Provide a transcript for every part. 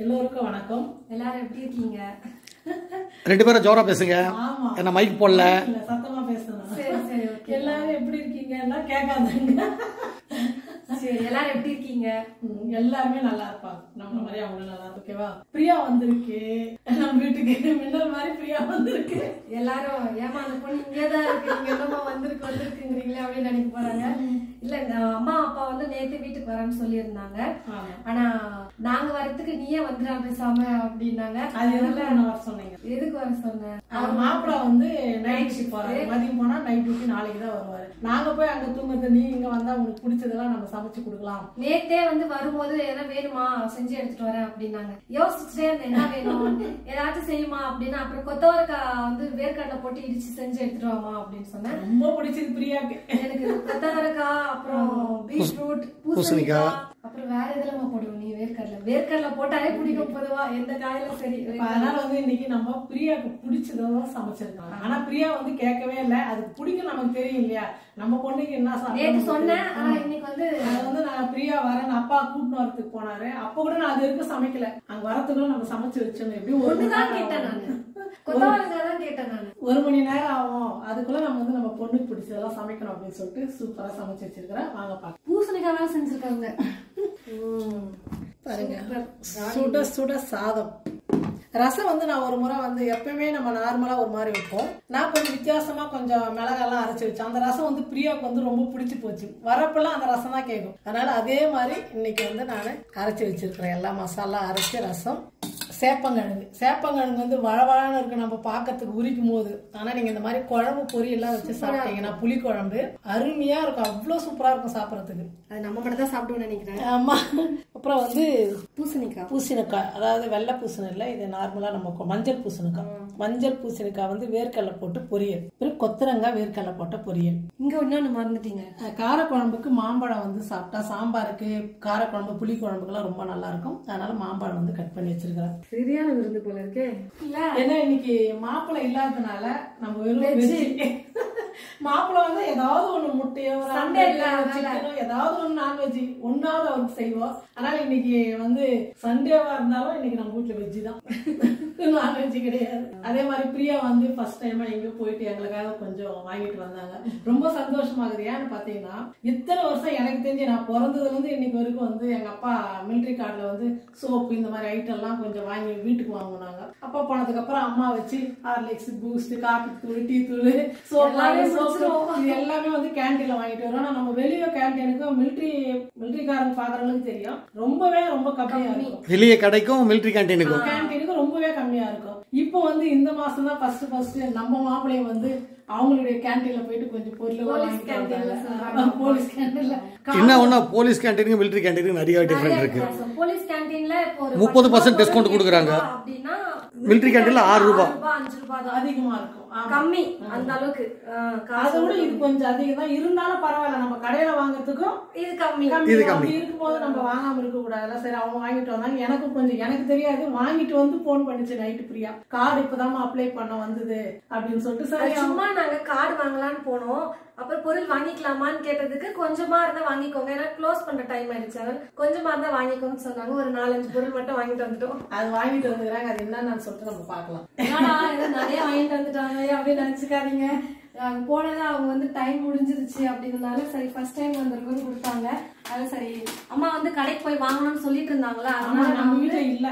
எல்லோருக்கும் வணக்கம். எல்லாரும் எப்படி இருக்கீங்க? ரெண்டு பேரும் ஜோரா பேசுங்க. என்ன மைக் போடல, சத்தமா பேசணும். சரி சரி. எல்லாரும் எப்படி இருக்கீங்கன்னா கேட்காதீங்க. சரி, எல்லாரும் எப்படி இருக்கீங்க? எல்லாருமே நல்லா இருப்பாங்க. நம்ம மாதிரி அவங்களும் நல்லா ஓகேவா? பிரியா வந்திருக்கு நம்ம வீட்டுக்கு. மின்னல் மாதிரி பிரியா வந்திருக்கு. எல்லாரும் ஏமா அந்த பொண்ணு இங்கேதான் இருக்கு, நீங்க என்னமா வந்திருக்குங்கிறீங்களே அப்படின்னு நினைக்க போறாங்க. இல்ல, அம்மா அப்பா வந்து நேத்து வீட்டுக்கு வரேன்னு சொல்லி இருந்தாங்க. ஆனா நாங்க வரதுக்கு நீயே வந்துடா பேசாம அப்படின்னாங்க. எதுக்கு வர சொன்னேன்? மாப்பிள்ள வந்து நைட் ஷிஃப்ட் போறாரு. மதியம் போனா நைட் டியூட்டி, நாளைக்கு தான் வருவாரு. நாங்க போய் அங்க தூங்குறது, நீ இங்க வந்தா உங்களுக்கு பிடிச்சதெல்லாம் நம்ம சமைச்சு கொடுக்கலாம். நேத்தே வந்து வரும்போது என்ன வேணுமா செஞ்சு எடுத்துட்டு வரேன் அப்படின்னாங்க. யோசிச்சுட்டே இருந்தேன் என்ன வேணும், ஏதாச்சும் செய்யுமா அப்படின்னு. அப்புறம் கொத்தவரக்காய் வந்து வேர்க்கடலை போட்டு இடிச்சு செஞ்சு எடுத்துட்டு வாமா அப்படின்னு சொன்னேன். ரொம்ப பிடிச்சது பிரியாக்கு. எனக்கு கொத்தவரக்காய், அப்புறம் பீட்ரூட், பூசணிக்காய், அப்புறம் வேற எதுலமா போடுவோம் நீ? வேர்க்கடலை போட்டாலே பிடிக்கும் பொதுவா, எந்த காயில சரி. அதனால வந்து இன்னைக்கு நம்ம பிரியாக்கு பிடிச்சதான் சமைச்சிருக்கோம். ஆனா பிரியா வந்து கேட்கவே இல்லை. அதுக்கு பிடிக்கும் நமக்கு தெரியும் இல்லையா, நம்ம பொண்ணுக்கு என்ன சொன்னேன். இன்னைக்கு வந்து நான் பிரியா வரேன், அப்பா கூட்டிட்டு வரதுக்கு போனாரு. அப்ப கூட நான் அது வரைக்கும் சமைக்கல. அங்க வரத்துக்குள்ள நம்ம சமைச்சு வச்சோம். எப்படி ஒண்ணுதான் கேட்டேன் நானு, கொத்தவரங்காய் கேட்டேன் நானு. 1 மணி நேரம் ஆகும். அதுக்குள்ள நம்ம வந்து நம்ம பொண்ணுக்கு பிடிச்சதெல்லாம் சமைக்கணும் அப்படின்னு சொல்லிட்டு சூப்பரா சமைச்சு வச்சிருக்கிறேன். வாங்க பாக்க. பூசணிக்காய் செஞ்சிருக்காங்க பாருங்க. சுட சுட சாதம். ரசம் வந்து நான் ஒரு முறை வந்து எப்பயுமே நம்ம நார்மலா ஒரு மாதிரி வைப்போம். நான் கொஞ்சம் வித்தியாசமா கொஞ்சம் மிளகாலாம் அரைச்சி வச்சேன். அந்த ரசம் வந்து பிரியாவுக்கு வந்து ரொம்ப பிடிச்சி போச்சு. வரப்பெல்லாம் அந்த ரசம் தான் கேட்கும். அதனால அதே மாதிரி இன்னைக்கு வந்து நான் அரைச்சி வச்சிருக்கிறேன். எல்லா மசாலா அரைச்சி ரசம். சேப்பங்கிழங்கு வந்து வளவழன்னு இருக்கு நம்ம பாக்கிறதுக்கு உரிக்கும் போது. ஆனா நீங்க இந்த மாதிரி குழம்பு பொரியெல்லாம் வச்சு சாப்பிட்டீங்கன்னா, புளி குழம்பு அருமையா இருக்கும். அவ்வளவு சூப்பரா இருக்கும் சாப்பிடறதுக்கு. அது நம்ம மட்டும் தான் சாப்பிடுவோம்னு நினைக்கிறேன். ஆமா. அப்புறம் வந்து பூசணிக்காய், அதாவது வெள்ளை பூசணி இல்ல, இது நார்மலா நம்ம மஞ்சள் பூசணிக்காய். மஞ்சள் பூசணிக்காய் வந்து வேர்க்கடலை போட்டு பொரியல். அப்புறம் கொத்தரங்காய் வேர்க்கடலை போட்ட பொரியல். இங்க இன்னொன்னு மறந்துட்டீங்க, காரக்குழம்புக்கு மாம்பழம் வந்து சாப்பிட்டா சாம்பாருக்கு, காரக்குழம்பு, புளி குழம்புக்கெல்லாம் ரொம்ப நல்லா இருக்கும். அதனால மாம்பழம் வந்து கட் பண்ணி வச்சிருக்கிறேன். சரியான விருந்து போல இருக்கே. ஏன்னா இன்னைக்கு மாப்பிள்ளை இல்லாததுனால நம்ம வெறும் மாப்பிள்ளை வந்து ஏதாவது ஒண்ணு முட்டையோ, சிக்கனோ, ஏதாவது ஒண்ணு நான்வெஜ் ஒன்னாவது அவருக்கு செய்வோம். அதனால இன்னைக்கு வந்து சண்டேவா இருந்தாலும் இன்னைக்கு நம்ம வீட்டுல வெஜ்ஜு தான், நான்வெஜ் கிடையாது. அதே மாதிரி பிரியா வந்து ஃபர்ஸ்ட் டைமா எங்கேயோ போயிட்டு எங்களுக்காக கொஞ்சம் வாங்கிட்டு வந்தாங்க. ரொம்ப சந்தோஷமாகுது. ஏன்னு பாத்தீங்கன்னா, இத்தனை வருஷம் எனக்கு தெரிஞ்சு நான் பிறந்ததுல இருந்து இன்னைக்கு வரைக்கும் வந்து எங்க அப்பா மிலிட்டரி கார்டுல வந்து சோப்பு இந்த மாதிரி ஐட்டம் எல்லாம் கொஞ்சம் வாங்கி வீட்டுக்கு வாங்கினாங்க. அப்பா போனதுக்கு அப்புறம் அம்மா வச்சு ஹார்லிக்ஸ், பூஸ்ட், காபி தூள், டீ தூள், சோப்பு இது எல்லாமே வந்து கேண்டீன்ல வாங்கிட்டு வரோம். நம்ம வெளியே கேண்டீனுக்கு மிலிட்டரிக்காரங்க பாக்குறவங்களுக்கு தெரியும், ரொம்ப கம்மியா இருக்கும். வெளியே கடைக்கும் மிலிட்டரி கேண்டீனுக்கு ரொம்பவே கம்மியா இருக்கும். இப்போ வந்து இந்த மாசம் தான் ஃபர்ஸ்ட் நம்ம மாப்பிள்ளைய வந்து அவங்களுடைய கேண்டீன்ல போயிட்டு கொஞ்சம் பொருள் போலீஸ் கேண்டீன்ல என்ன ஒண்ணா, போலீஸ் கேண்டீனுக்கு மிலிட்டரி கேண்டீனுக்கு நிறைய டிஃபரெண்ட் இருக்கு. போலீஸ் கேண்டீன்ல 30% டிஸ்கவுண்ட் கொடுக்குறாங்க. அப்படின்னா மிலிட்டரி கேண்டீன்ல 6 ரூபாய், 5 ரூபாய் அதிகமா இருக்கும். கம்மி அந்த அளவுக்கு. அதை விட இது கொஞ்சம் அதிகம் தான். இருந்தாலும் பரவாயில்ல, நம்ம கடையில வாங்குறதுக்கும் இது கம்மி. இருக்கும்போது நம்ம வாங்காம இருக்க கூடாதுல்ல. சரி, அவங்க வாங்கிட்டு வந்தாங்க. எனக்கு தெரியாது. வாங்கிட்டு வந்து போன் பண்ணிச்சு நைட்டு பிரியா, கார்டு இப்பதான் அப்ளை பண்ண வந்தது அப்படின்னு சொல்லிட்டு. சரி, சும்மா நாங்க கார்டு வாங்கலான்னு போனோம். அப்புறம் பொருள் வாங்கிக்கலாமான்னு கேட்டதுக்கு கொஞ்சமா இருந்தா வாங்கிக்கோங்க, ஏன்னா க்ளோஸ் பண்ற டைம் ஆயிடுச்சு, கொஞ்சமா இருந்தா வாங்கிக்கோன்னு சொன்னாங்க. ஒரு 4-5 பொருள் மட்டும் வாங்கிட்டு வந்துட்டோம். அது வாங்கிட்டு வந்துக்கிறாங்க. அது என்னன்னு சொல்லிட்டு நம்ம பாக்கலாம். நிறைய வாங்கிட்டு வந்துட்டாங்க அப்படின்னு நினைச்சுக்காதீங்க. போனது அவங்க வந்து டைம் முடிஞ்சிருச்சு அப்படின்றதுனால சரி ஃபர்ஸ்ட் டைம் வந்திருக்குன்னு கொடுத்தாங்க. அது சரி, அம்மா வந்து கடைக்கு போய் வாங்கணும்னு சொல்லிட்டு இருந்தாங்களா, அதனால நம்ம வீட்டுல இல்ல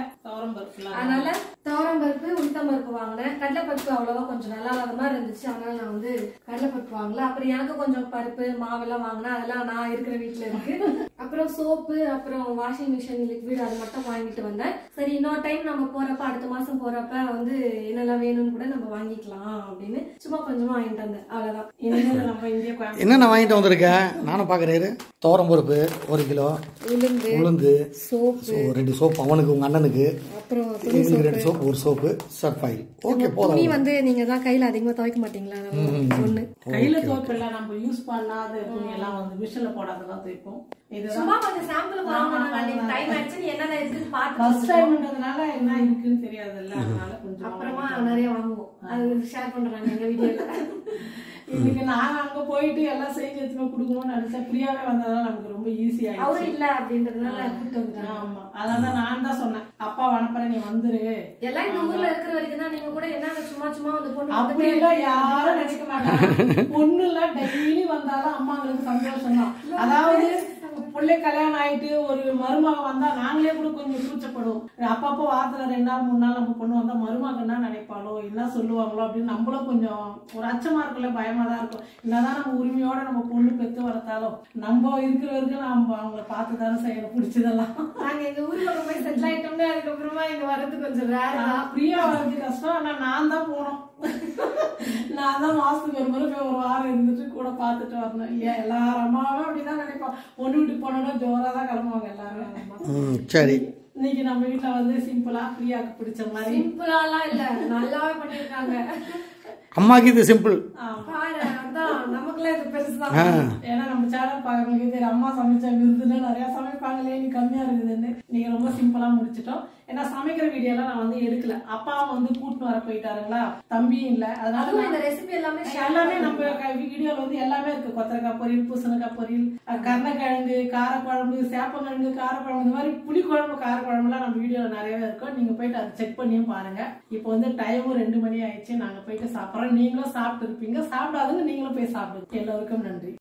அதனால துவரம்பருப்பு, உளுத்தம்பருப்பு வாங்கினேன். கடலைப்பருப்பு அவ்வளவா கொஞ்சம் நல்லா இல்லாத மாதிரி இருந்துச்சு, அதனால நான் வந்து கடலைப்பருப்பு வாங்கல. அப்புறம் எனக்கு கொஞ்சம் பருப்பு மாவெல்லாம் வாங்கினேன், அதெல்லாம் நான் இருக்கிற வீட்டுல இருக்கு. அப்புறம் சோப்பு, அப்புறம் வாஷிங் மிஷின் லிக்விட் அது மட்டும் வாங்கிட்டு வந்தேன். சரி, இன்னொரு டைம் நம்ம போறப்ப, அடுத்த மாசம் போறப்ப வந்து என்னெல்லாம் வேணும்னு கூட நம்ம வாங்கிக்கலாம் அப்படின்னு சும்மா கொஞ்சமா வாங்கிட்டு வந்தேன். அவ்வளவுதான். என்னென்ன வாங்கிட்டு வந்திருக்கேன் நானும் பாக்குறேன். துவரம்பருப்பு 1 கிலோ, உளுந்து, சோப்பு 2 சோப்பு, அவனுக்கு உங்க அண்ணனுக்கு, அப்புறம் 2 soap, 1 soap, surf oil. Okay, போதும். நீ வந்து நீங்க தான் கையில அதிகமா துவைக்க மாட்டீங்களா? ஒண்ணு கையில துவைப்பல, நம்ம யூஸ் பண்ணாத துணி எல்லாம் வந்து மிஷின்ல போடாததான் துவைப்போம். சும்மா கொஞ்சம் சாம்பிள் போறாங்க. டைம் ஆயிடுச்சு, நீ என்ன இருக்குன்னு பாத்து ஃபர்ஸ்ட் டைம்ன்றதுனால என்ன இருக்குன்னு தெரியாதுல்ல, அதனால கொஞ்சம் அப்புறமா நிறைய வாங்குவோம். அது ஷேர் பண்றாங்க எங்க வீடியோல. இன்னைக்கு நாங்க அங்க போயிட்டு எல்லாம் செஞ்சு எடுத்துன்னு கொடுக்கணும்னு நினைச்சேன். பிரியாவே வந்ததால நமக்கு ரொம்ப ஈஸியா அவரு இல்ல அப்படின்றதுனால கூப்பிட்டு வந்துட்டாங்க. ஆமா, அதான் நான் தான் சொன்னேன், அப்பா வந்துரு. எல்லாம் இந்த ஊர்ல இருக்கிற வரைக்கும் தான் நீங்க கூட என்ன சும்மா சும்மா வந்து பொண்ணு அப்படி எல்லாம் யாரும் நினைக்க மாட்டாங்க. பொண்ணு எல்லாம் டெய்லி வந்தாலும் அம்மாங்களுக்கு சந்தோஷம் தான். அதாவது பிள்ளை கல்யாணம் ஆயிட்டு ஒரு மருமக வந்தா நாங்களே கூட கொஞ்சம் கூச்சப்படுவோம். அப்பப்போ வாரத்துல 2 நாள் 3 நாள் நம்ம பொண்ணு வந்தா மருமக என்ன நினைப்பாளோ என்ன சொல்லுவாங்களோ அப்படின்னு நம்மளும் கொஞ்சம் ஒரு அச்சமா இருக்குல்ல, பயமா தான் இருக்கும். என்னதான் நம்ம உரிமையோட நம்ம பொண்ணு பெத்து வளர்த்தாலும் நம்ம இருக்கிற வரைக்கும் நம்ம அவங்கள பார்த்து தானே செய்யணும் பிடிச்சதெல்லாம். நாங்க எங்க ஊர்ல போய் செட்டில் ஆயிட்டோம்னா அதுக்கப்புறமா இங்க வர்றது கொஞ்சம் ரேர் தான். ஃப்ரீயா வர்றது கஷ்டம். ஆனா நான் தான் போனோம். நான் தான் மாசத்துக்கு ஒரு முறை போய் ஒரு வாரம் இருந்துட்டு கூட பார்த்துட்டு வரணும். எல்லாரும் அம்மாவும் அப்படிதான் நினைப்போம். பொண்ணு வீட்டுக்கு போனோம்னா ஜோரா தான் கிளம்புவாங்க எல்லாரும். சரி, இன்னைக்கு நம்ம வீட்டுல வந்து சிம்பிளா பிரியாக்கு பிடிச்ச மாதிரி. சிம்பிளாலாம் இல்ல, நல்லாவே பண்ணிருக்காங்க. அம்மாக்கு இது சிம்பிள். நமக்குலாம் இது பெருசுதான். ஏன்னா நம்ம சேனல் பாக்குறவங்களுக்கு தெரியும் அம்மா சமைச்ச விருதுல நிறைய சமைப்பாங்களே, நீ கம்மியா இருக்குதுன்னு. நீங்க ரொம்ப சிம்பிளா முடிச்சிட்டோம். ஏன்னா சமைக்கிற வீடியோ எல்லாம் நான் வந்து எடுக்கல. அப்பா வந்து கூட்டு வர போயிட்டாருங்களா, தம்பியும் இல்ல. அதனால இந்த ரெசிபி எல்லாமே நம்ம வீடியோல வந்து எல்லாமே இருக்கு. கொத்தரக்காய் பொரியல், பூசணிக்காய் பொரியல், கருணக்கிழங்கு காரக்குழம்பு, சேப்பங்கிழங்கு காரக்குழம்பு, இந்த மாதிரி புளிக்குழம்பு காரக்குழம்பு எல்லாம் நம்ம வீடியோல நிறையவே இருக்கும். நீங்க போயிட்டு அதை செக் பண்ணியும் பாருங்க. இப்போ வந்து டைமும் 2 மணி ஆயிடுச்சு. நாங்க போயிட்டு சாப்பிடுறோம். நீங்களும் சாப்பிட்டு இருப்பீங்க. சாப்பிடாதுன்னு நீங்களும் போய் சாப்பிடுங்க. எல்லோருக்கும் நன்றி.